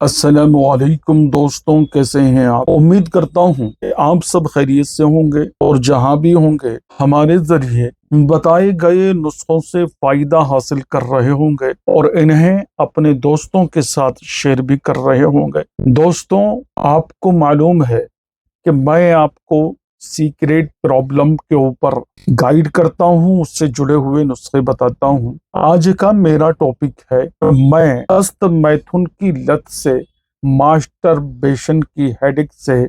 अस्सलामुअलैकुम दोस्तों, कैसे हैं आप। उम्मीद करता हूँ कि आप सब खैरियत से होंगे और जहाँ भी होंगे हमारे जरिए बताए गए नुस्खों से फायदा हासिल कर रहे होंगे और इन्हें अपने दोस्तों के साथ शेयर भी कर रहे होंगे। दोस्तों, आपको मालूम है कि मैं आपको सीक्रेट प्रॉब्लम के ऊपर गाइड करता हूँ, उससे जुड़े हुए नुस्खे बताता हूँ। आज का मेरा टॉपिक है, मैं हस्त मैथुन की लत से, मास्टरबेशन की हेडेक से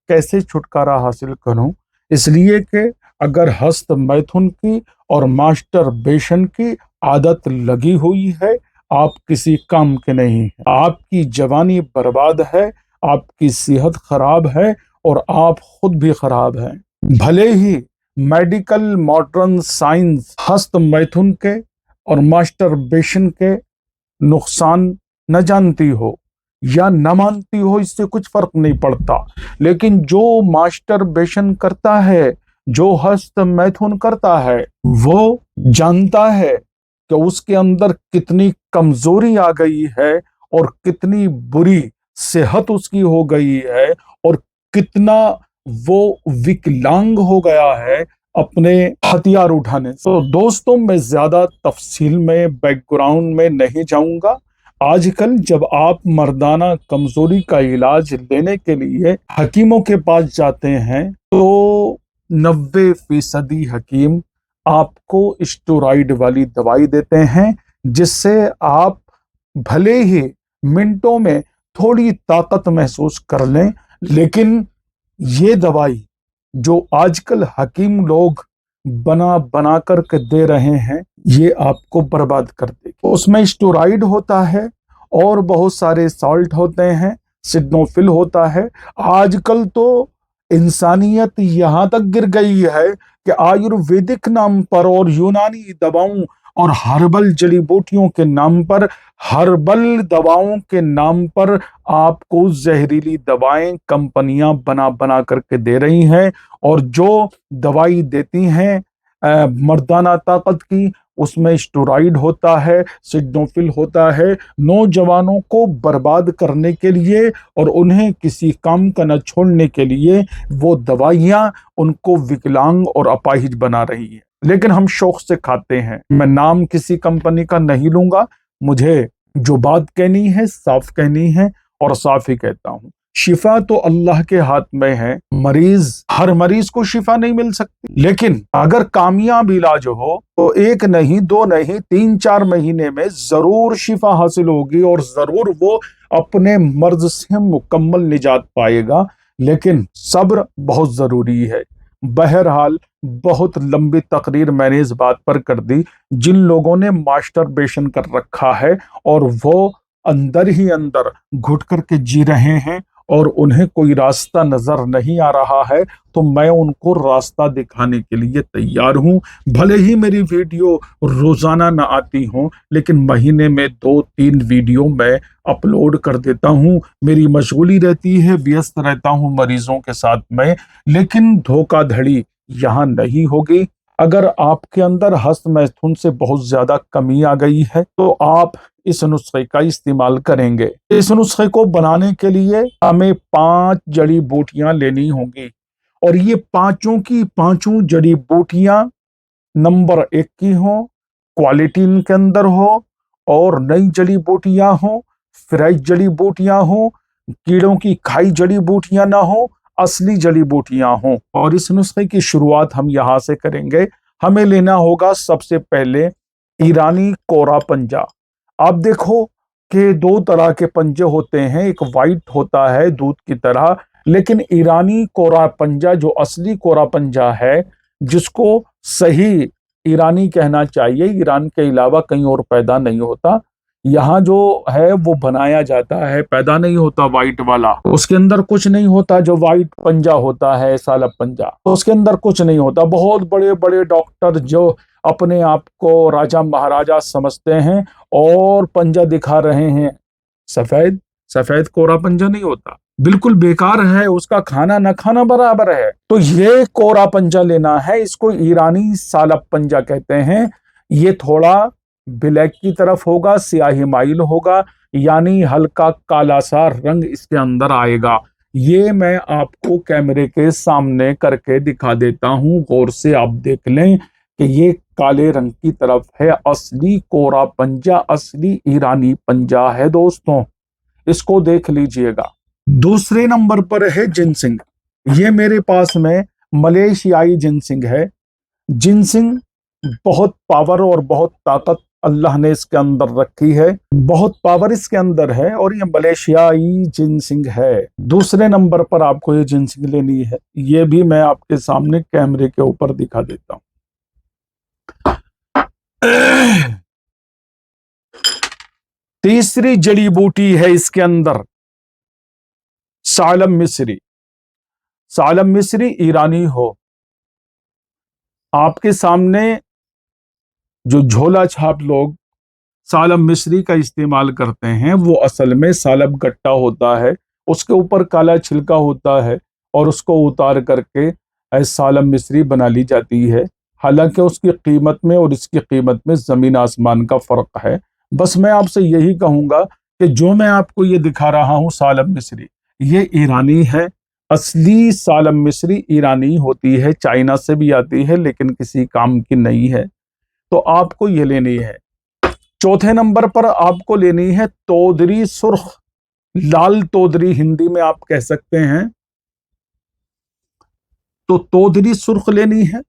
कैसे छुटकारा हासिल करूं। इसलिए कि अगर हस्त मैथुन की और मास्टरबेशन की आदत लगी हुई है, आप किसी काम के नहीं हैं। आपकी जवानी बर्बाद है, आपकी सेहत खराब है और आप खुद भी खराब हैं। भले ही मेडिकल मॉडर्न साइंस हस्त मैथुन के और मास्टरबेशन के नुकसान न जानती हो या न मानती हो, इससे कुछ फर्क नहीं पड़ता। लेकिन जो मास्टरबेशन करता है, जो हस्त मैथुन करता है, वो जानता है कि उसके अंदर कितनी कमजोरी आ गई है और कितनी बुरी सेहत उसकी हो गई है और कितना वो विकलांग हो गया है अपने हथियार उठाने से। तो दोस्तों, मैं ज्यादा तफसील में, बैकग्राउंड में नहीं जाऊंगा। आजकल जब आप मर्दाना कमजोरी का इलाज लेने के लिए हकीमों के पास जाते हैं तो 90% हकीम आपको स्टेरॉइड वाली दवाई देते हैं, जिससे आप भले ही मिनटों में थोड़ी ताकत महसूस कर लें, लेकिन ये दवाई जो आजकल हकीम लोग बना बना करके दे रहे हैं, ये आपको बर्बाद कर देगी। उसमें स्टेरॉइड होता है और बहुत सारे सॉल्ट होते हैं, सिडोफिल होता है। आजकल तो इंसानियत यहां तक गिर गई है कि आयुर्वेदिक नाम पर और यूनानी दवाओं और हर्बल जड़ी बूटियों के नाम पर, हर्बल दवाओं के नाम पर आपको जहरीली दवाएं कंपनियां बना बना करके दे रही हैं। और जो दवाई देती हैं मर्दाना ताकत की, उसमें स्टेरॉइड होता है, सिडोफिल होता है, नौजवानों को बर्बाद करने के लिए और उन्हें किसी काम का न छोड़ने के लिए वो दवाइयां उनको विकलांग और अपाहिज बना रही है। लेकिन हम शौक से खाते हैं। मैं नाम किसी कंपनी का नहीं लूंगा, मुझे जो बात कहनी है साफ कहनी है और साफ ही कहता हूं। शिफा तो अल्लाह के हाथ में है। हर मरीज को शिफा नहीं मिल सकती, लेकिन अगर कामयाब इलाज हो तो 1 नहीं, 2 नहीं, 3-4 महीने में जरूर शिफा हासिल होगी और जरूर वो अपने मर्ज से मुकम्मल निजात पाएगा। लेकिन सब्र बहुत जरूरी है। बहरहाल, बहुत लंबी तकरीर मैंने इस बात पर कर दी। जिन लोगों ने मास्टरबेशन कर रखा है और वो अंदर ही अंदर घुट करके जी रहे हैं और उन्हें कोई रास्ता नजर नहीं आ रहा है, तो मैं उनको रास्ता दिखाने के लिए तैयार हूं। भले ही मेरी वीडियो रोजाना ना आती हो, लेकिन महीने में 2-3 वीडियो मैं अपलोड कर देता हूं। मेरी मशगूली रहती है, व्यस्त रहता हूं मरीजों के साथ में, लेकिन धोखाधड़ी यहाँ नहीं होगी। अगर आपके अंदर हस्त मैथुन से बहुत ज्यादा कमी आ गई है तो आप इस नुस्खे का इस्तेमाल करेंगे। इस नुस्खे को बनाने के लिए हमें 5 जड़ी बूटियां लेनी होंगी और ये पांचों की पांचों जड़ी बूटियां नंबर 1 की हो, क्वालिटी इनके अंदर हो और नई जड़ी बूटियां हो, फ्रेश जड़ी बूटियां हो, कीड़ों की खाई जड़ी बूटियां ना हो, असली जड़ी बूटियां हो। और इस नुस्खे की शुरुआत हम यहां से करेंगे। हमें लेना होगा सबसे पहले ईरानी कोरा पंजा। आप देखो कि 2 तरह के पंजे होते हैं, एक वाइट होता है दूध की तरह, लेकिन ईरानी कोरा पंजा जो असली कोरा पंजा है, जिसको सही ईरानी कहना चाहिए, ईरान के अलावा कहीं और पैदा नहीं होता। यहाँ जो है वो बनाया जाता है, पैदा नहीं होता। वाइट वाला, उसके अंदर कुछ नहीं होता। जो वाइट पंजा होता है, सालब पंजा, तो उसके अंदर कुछ नहीं होता। बहुत बड़े बड़े डॉक्टर जो अपने आप को राजा महाराजा समझते हैं और पंजा दिखा रहे हैं, सफेद सफेद कोरा पंजा नहीं होता, बिल्कुल बेकार है, उसका खाना न खाना बराबर है। तो ये कोरा पंजा लेना है, इसको ईरानी सालब पंजा कहते हैं। ये थोड़ा ब्लैक की तरफ होगा, स्याही माइल होगा, यानी हल्का काला सा रंग इसके अंदर आएगा। ये मैं आपको कैमरे के सामने करके दिखा देता हूं, गौर से आप देख लें कि ये काले रंग की तरफ है। असली कोरा पंजा, असली ईरानी पंजा है दोस्तों, इसको देख लीजिएगा। दूसरे नंबर पर है जिनसिंग। ये मेरे पास में मलेशियाई जिनसिंग है। जिनसिंग बहुत पावर और बहुत ताकत अल्लाह ने इसके अंदर रखी है, बहुत पावर इसके अंदर है, और ये मलेशियाई जिनसिंग है। दूसरे नंबर पर आपको ये जिनसिंग लेनी है, ये भी मैं आपके सामने कैमरे के ऊपर दिखा देता हूं। तीसरी जड़ी बूटी है इसके अंदर सालम मिस्री। सालम मिस्री ईरानी हो, आपके सामने जो झोला छाप लोग सालम मिस्री का इस्तेमाल करते हैं वो असल में सालब गट्टा होता है, उसके ऊपर काला छिलका होता है और उसको उतार करके सालम मिस्री बना ली जाती है। हालांकि उसकी कीमत में और इसकी कीमत में जमीन आसमान का फर्क है। बस मैं आपसे यही कहूंगा कि जो मैं आपको ये दिखा रहा हूं सालम मिस्री, ये ईरानी है। असली सालम मिस्री ईरानी होती है, चाइना से भी आती है लेकिन किसी काम की नहीं है, तो आपको ये लेनी है। चौथे नंबर पर आपको लेनी है तोदरी सुर्ख, लाल तोदरी हिंदी में आप कह सकते हैं। तो तोदरी सुर्ख लेनी है।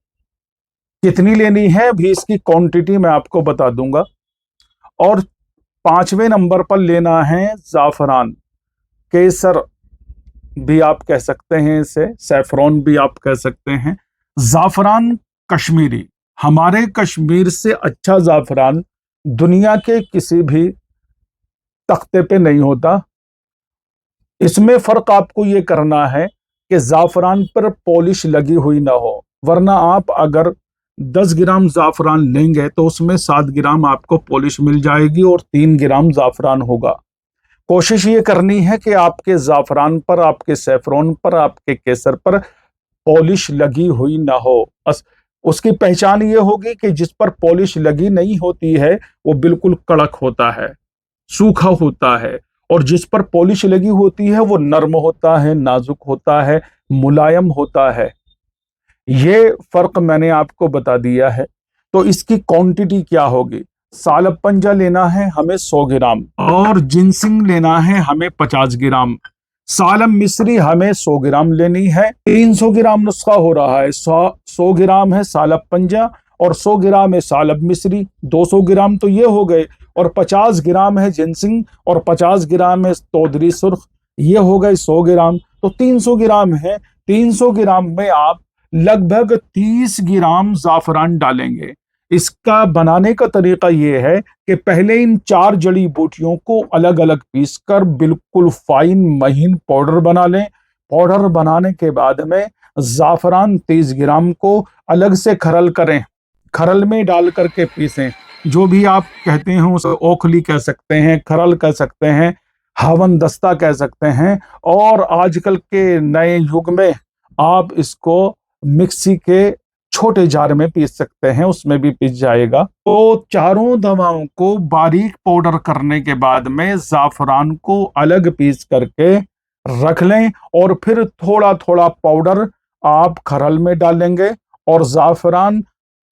कितनी लेनी है भी इसकी क्वांटिटी मैं आपको बता दूंगा। और पांचवें नंबर पर लेना है जाफरान, केसर भी आप कह सकते हैं, इसे सैफरॉन भी आप कह सकते हैं। जाफरान कश्मीरी, हमारे कश्मीर से अच्छा जाफरान दुनिया के किसी भी तख्ते पे नहीं होता। इसमें फर्क आपको ये करना है कि जाफरान पर पॉलिश लगी हुई ना हो, वरना आप अगर 10 ग्राम जाफरान लेंगे तो उसमें 7 ग्राम आपको पॉलिश मिल जाएगी और 3 ग्राम जाफरान होगा। कोशिश ये करनी है कि आपके जाफरान पर, आपके सैफरॉन पर, आपके केसर पर पॉलिश लगी हुई ना हो। उसकी पहचान ये होगी कि जिस पर पॉलिश लगी नहीं होती है वो बिल्कुल कड़क होता है, सूखा होता है, और जिस पर पॉलिश लगी होती है वो नर्म होता है, नाजुक होता है, मुलायम होता है। ये फर्क मैंने आपको बता दिया है। तो इसकी क्वांटिटी क्या होगी? सालब पंजा लेना है हमें 100 ग्राम और जिनसिंग लेना है हमें 50 ग्राम। सालम मिस्री हमें 100 ग्राम लेनी है। 300 ग्राम नुस्खा हो रहा है। 100 ग्राम है सालब पंजा और 100 ग्राम है सालब मिस्री, 200 ग्राम तो ये हो गए, और 50 ग्राम है जिनसिंग और 50 ग्राम है तोदरी सुर्ख, ये हो गए 100 ग्राम, तो 300 ग्राम है। 300 ग्राम में आप लगभग 30 ग्राम जाफरान डालेंगे। इसका बनाने का तरीका यह है कि पहले इन 4 जड़ी बूटियों को अलग अलग पीस कर बिल्कुल फाइन महीन पाउडर बना लें। पाउडर बनाने के बाद में जाफरान 30 ग्राम को अलग से खरल करें, खरल में डाल करके पीसें। जो भी आप कहते हैं उसे ओखली कह सकते हैं, खरल कह सकते हैं, हवन दस्ता कह सकते हैं, और आजकल के नए युग में आप इसको मिक्सी के छोटे जार में पीस सकते हैं, उसमें भी पीस जाएगा। तो चारों दवाओं को बारीक पाउडर करने के बाद में जाफरान को अलग पीस करके रख लें और फिर थोड़ा थोड़ा पाउडर आप खरल में डालेंगे और जाफरान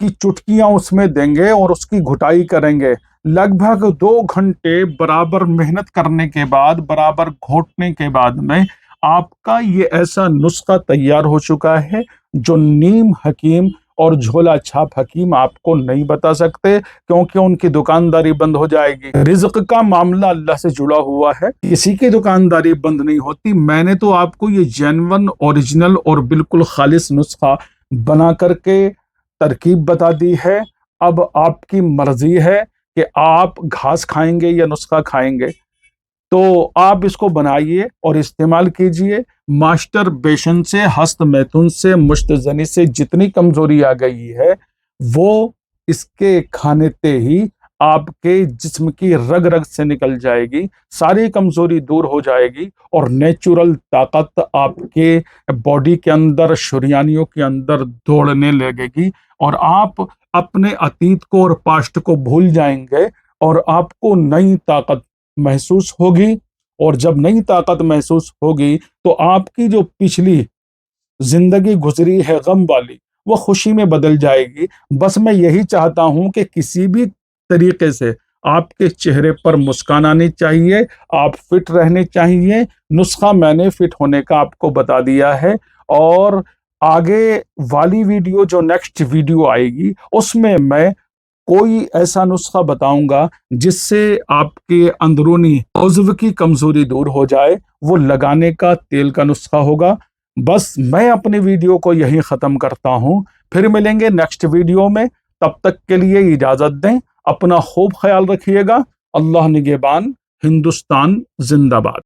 की चुटकियां उसमें देंगे और उसकी घुटाई करेंगे। लगभग 2 घंटे बराबर मेहनत करने के बाद, बराबर घोटने के बाद में आपका ये ऐसा नुस्खा तैयार हो चुका है जो नीम हकीम और झोला छाप हकीम आपको नहीं बता सकते, क्योंकि उनकी दुकानदारी बंद हो जाएगी। रिज्क का मामला अल्लाह से जुड़ा हुआ है, किसी की दुकानदारी बंद नहीं होती। मैंने तो आपको ये जेन्युइन, ओरिजिनल और बिल्कुल खालिस नुस्खा बना करके तरकीब बता दी है। अब आपकी मर्जी है कि आप घास खाएंगे या नुस्खा खाएंगे, तो आप इसको बनाइए और इस्तेमाल कीजिए। मास्टरबेशन से, हस्त मैथुन से, मुश्तजनी से जितनी कमजोरी आ गई है वो इसके खाने ते ही आपके जिस्म की रग रग से निकल जाएगी, सारी कमजोरी दूर हो जाएगी और नेचुरल ताकत आपके बॉडी के अंदर, शुरियानियों के अंदर दौड़ने लगेगी और आप अपने अतीत को और पास्ट को भूल जाएंगे और आपको नई ताकत महसूस होगी, और जब नई ताकत महसूस होगी तो आपकी जो पिछली जिंदगी गुजरी है गम वाली, वो खुशी में बदल जाएगी। बस मैं यही चाहता हूं कि किसी भी तरीके से आपके चेहरे पर मुस्कान आनी चाहिए, आप फिट रहने चाहिए। नुस्खा मैंने फिट होने का आपको बता दिया है, और आगे वाली वीडियो, जो नेक्स्ट वीडियो आएगी, उसमें मैं कोई ऐसा नुस्खा बताऊंगा जिससे आपके अंदरूनी उज़्व की कमजोरी दूर हो जाए। वो लगाने का तेल का नुस्खा होगा। बस मैं अपनी वीडियो को यहीं खत्म करता हूं, फिर मिलेंगे नेक्स्ट वीडियो में। तब तक के लिए इजाजत दें, अपना खूब ख्याल रखिएगा। अल्लाह निगहबान। हिंदुस्तान जिंदाबाद।